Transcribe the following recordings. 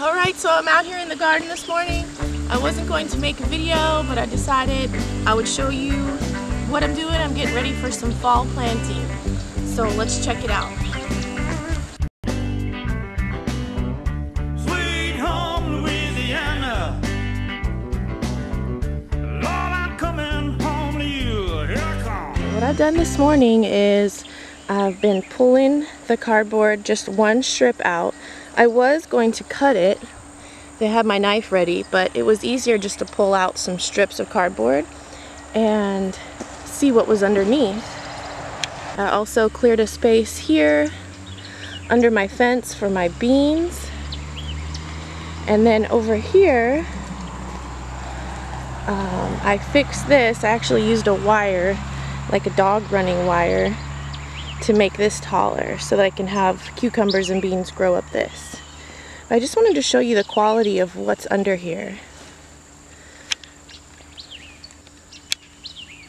Alright, so I'm out here in the garden this morning. I wasn't going to make a video, but I decided I would show you what I'm doing. I'm getting ready for some fall planting. So let's check it out. Sweet home Louisiana. Lord, I'm coming home to you. Here I come. What I've done this morning is I've been pulling the cardboard just one strip out. I was going to cut it. They had my knife ready, but it was easier just to pull out some strips of cardboard and see what was underneath. I also cleared a space here under my fence for my beans. And then over here, I fixed this. I actually used a wire, like a dog running wire, to make this taller so that I can have cucumbers and beans grow up this. But I just wanted to show you the quality of what's under here.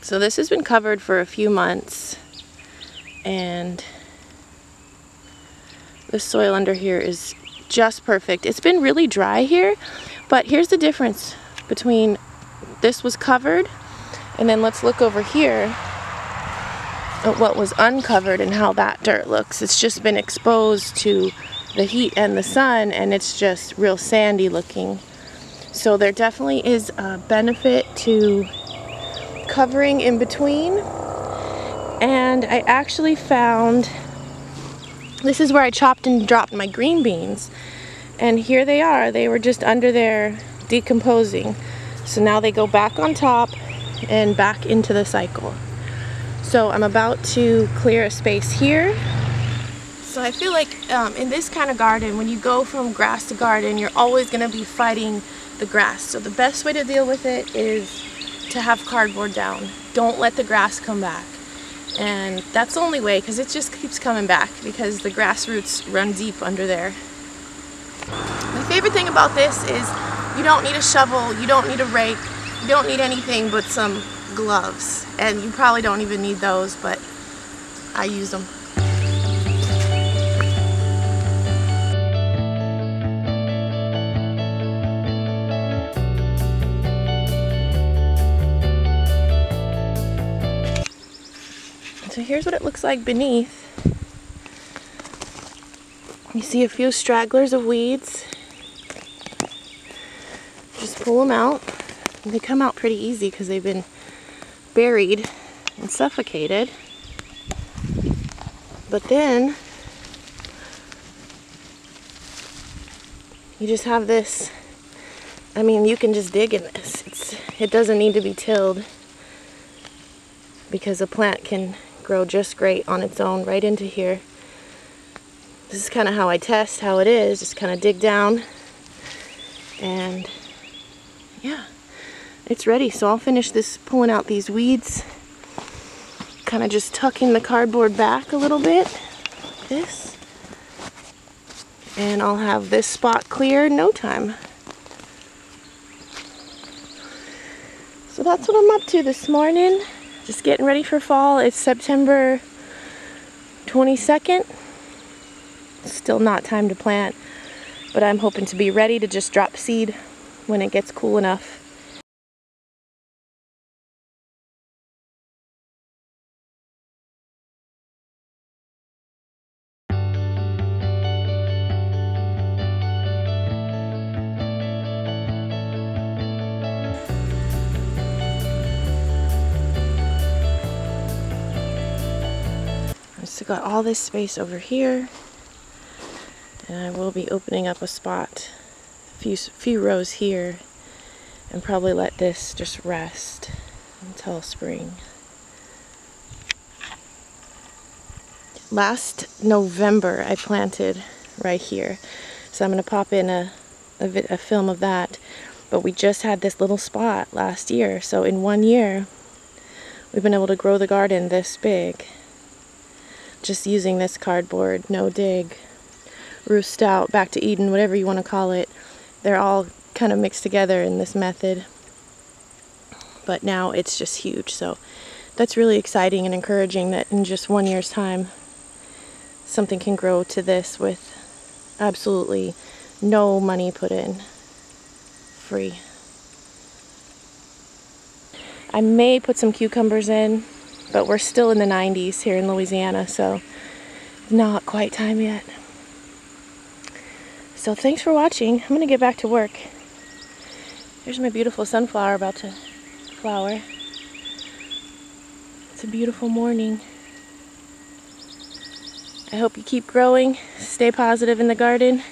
So this has been covered for a few months, and the soil under here is just perfect. It's been really dry here, but here's the difference between this was covered and then let's look over here at what was uncovered and how that dirt looks. It's just been exposed to the heat and the sun, and it's just real sandy looking. So there definitely is a benefit to covering in between. And I actually found, this is where I chopped and dropped my green beans, and here they are. They were just under there decomposing. So now they go back on top and back into the cycle. So I'm about to clear a space here. So I feel like in this kind of garden, when you go from grass to garden, you're always going to be fighting the grass. So the best way to deal with it is to have cardboard down. Don't let the grass come back. And that's the only way, because it just keeps coming back because the grass roots run deep under there. My favorite thing about this is you don't need a shovel, you don't need a rake, you don't need anything but some gloves. And you probably don't even need those, but I use them. So here's what it looks like beneath. You see a few stragglers of weeds. Just pull them out. And they come out pretty easy because they've been buried and suffocated. But then you just have this, I mean, you can just dig in this. It doesn't need to be tilled because a plant can grow just great on its own right into here. This is kind of how I test how it is. Just kind of dig down, and yeah, it's ready. So I'll finish this, pulling out these weeds, kind of just tucking the cardboard back a little bit like this, and I'll have this spot clear in no time. So that's what I'm up to this morning. Just getting ready for fall. It's September 22nd. Still not time to plant, but I'm hoping to be ready to just drop seed when it gets cool enough. I've still got all this space over here, and I will be opening up a spot, a few rows here, and probably let this just rest until spring. Last November I planted right here, so I'm going to pop in a film of that, but we just had this little spot last year, so in 1 year we've been able to grow the garden this big. Just using this cardboard, no dig, roost out, back to Eden, whatever you want to call it. They're all kind of mixed together in this method. But now it's just huge. So that's really exciting and encouraging that in just 1 year's time something can grow to this with absolutely No money put in. Free. I may put some cucumbers in, but we're still in the 90s here in Louisiana, so not quite time yet. So thanks for watching. I'm gonna get back to work. Here's my beautiful sunflower about to flower. It's a beautiful morning. I hope you keep growing, stay positive in the garden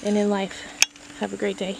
and in life. Have a great day.